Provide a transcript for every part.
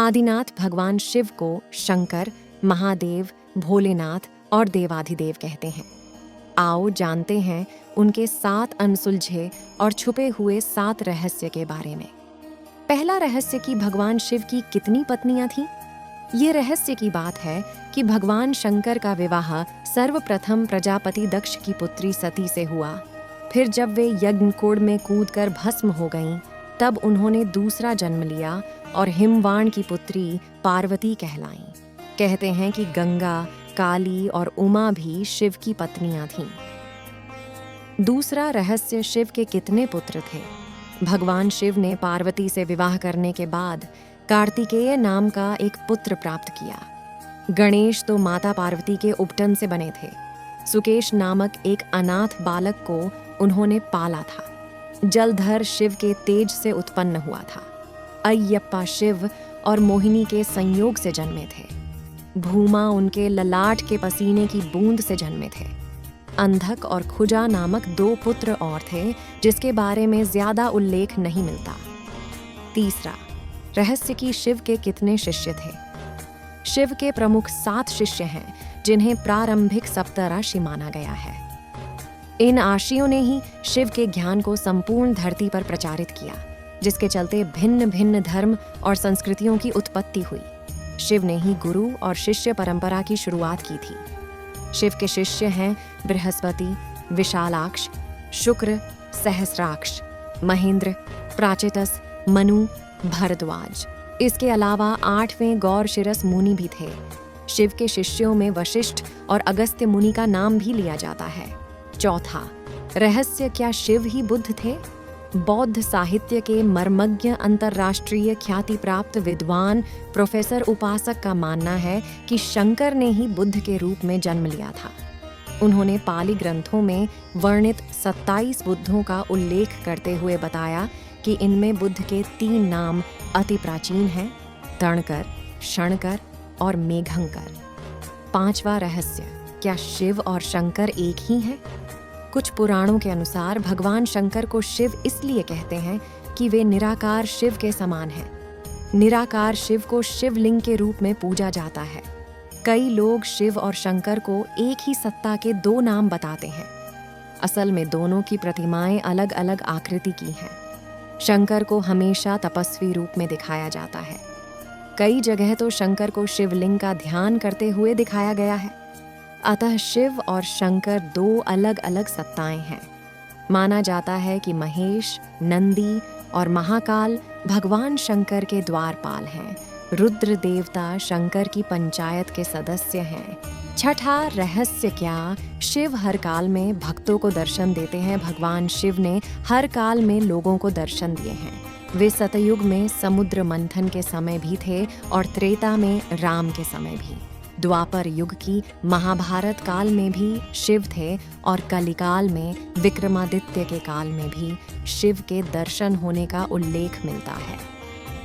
आदिनाथ भगवान शिव को शंकर, महादेव, भोलेनाथ और देवाधिदेव कहते हैं। आओ जानते हैं उनके 7 अनसुलझे और छुपे हुए 7 रहस्य के बारे में। पहला रहस्य कि भगवान शिव की कितनी पत्नियां थीं। ये रहस्य की बात है कि भगवान शंकर का विवाह सर्वप्रथम प्रजापति दक्ष की पुत्री सती से हुआ। फिर जब वे यज्ञकुंड में कूदकर भस्म हो गईं, तब उन्होंने दूसरा जन्म लिया और हिमवाण की पुत्री पार्वती कहलाईं। कहते हैं कि गंगा, काली और उमा भी शिव की पत्नियां थीं। दूसरा रहस्य शिव के कितने पुत्र थे। भगवान शिव ने पार्वती से विवाह करने के बाद कार्तिकेय नाम का एक पुत्र प्राप्त किया। गणेश तो माता पार्वती के उपटन से बने थे। सुकेश नामक एक अनाथ बालक को उन्होंने पाला था। जलधर शिव के तेज से उत्पन्न हुआ था। अयप्पा शिव और मोहिनी के संयोग से जन्मे थे। भूमा उनके ललाट के पसीने की बूंद से जन्मे थे। अंधक और खुजा नामक 2 पुत्र और थे, जिसके बारे में ज्यादा उल्लेख नहीं मिलता। तीसरा रहस्य कि शिव के कितने शिष्य थे। शिव के प्रमुख 7 शिष्य हैं, जिन्हें प्रारंभिक सप्तऋषि माना गया है। इन आशियों ने ही शिव के ज्ञान को संपूर्ण धरती पर प्रचारित किया, जिसके चलते भिन्न भिन्न धर्म और संस्कृतियों की उत्पत्ति हुई। शिव ने ही गुरु और शिष्य परंपरा की शुरुआत की थी। शिव के शिष्य हैं बृहस्पति, विशालाक्ष, शुक्र, सहस्राक्ष, महेंद्र, प्राचितस, मनु, भरद्वाज। इसके अलावा 8वें गौरशिरस मुनि भी थे। शिव के शिष्यों में वशिष्ठ और अगस्त्य मुनि का नाम भी लिया जाता है। चौथा रहस्य क्या शिव ही बुद्ध थे। बौद्ध साहित्य के मर्मज्ञ अंतर्राष्ट्रीय ख्याति प्राप्त विद्वान प्रोफेसर उपासक का मानना है कि शंकर ने ही बुद्ध के रूप में जन्म लिया था। उन्होंने पाली ग्रंथों में वर्णित 27 बुद्धों का उल्लेख करते हुए बताया कि इनमें बुद्ध के 3 नाम अति प्राचीन हैं, तणकर, क्षणकर और मेघंकर। 5वां रहस्य क्या शिव और शंकर एक ही हैं। कुछ पुराणों के अनुसार भगवान शंकर को शिव इसलिए कहते हैं कि वे निराकार शिव के समान हैं। निराकार शिव को शिवलिंग के रूप में पूजा जाता है। कई लोग शिव और शंकर को एक ही सत्ता के 2 नाम बताते हैं। असल में दोनों की प्रतिमाएं अलग अलग आकृति की हैं। शंकर को हमेशा तपस्वी रूप में दिखाया जाता है। कई जगह तो शंकर को शिवलिंग का ध्यान करते हुए दिखाया गया है। अतः शिव और शंकर 2 अलग अलग सत्ताएं हैं। माना जाता है कि महेश, नंदी और महाकाल भगवान शंकर के द्वारपाल हैं। रुद्र देवता शंकर की पंचायत के सदस्य हैं। छठा रहस्य क्या शिव हर काल में भक्तों को दर्शन देते हैं। भगवान शिव ने हर काल में लोगों को दर्शन दिए हैं। वे सतयुग में समुद्र मंथन के समय भी थे और त्रेता में राम के समय भी। द्वापर युग की महाभारत काल में भी शिव थे और कलिकाल में विक्रमादित्य के काल में भी शिव के दर्शन होने का उल्लेख मिलता है।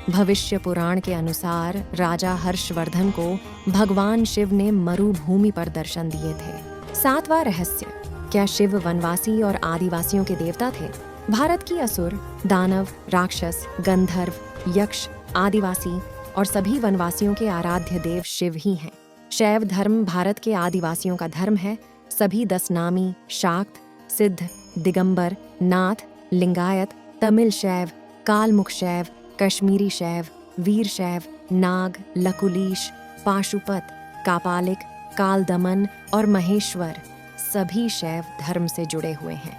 भविष्य पुराण के अनुसार राजा हर्षवर्धन को भगवान शिव ने मरुभूमि पर दर्शन दिए थे। 7वां रहस्य क्या शिव वनवासी और आदिवासियों के देवता थे। भारत की असुर, दानव, राक्षस, गंधर्व, यक्ष, आदिवासी और सभी वनवासियों के आराध्य देव शिव ही हैं। शैव धर्म भारत के आदिवासियों का धर्म है। सभी 10 नामी, शाक्त, सिद्ध, दिगंबर, नाथ, लिंगायत, तमिल शैव, कालमुख शैव, कश्मीरी शैव, वीर शैव, नाग, लकुलीश, पाशुपत, कापालिक, कालदमन और महेश्वर सभी शैव धर्म से जुड़े हुए हैं।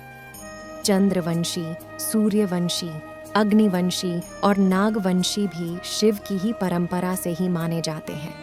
चंद्रवंशी, सूर्यवंशी, अग्निवंशी और नागवंशी भी शिव की ही परंपरा से ही माने जाते हैं।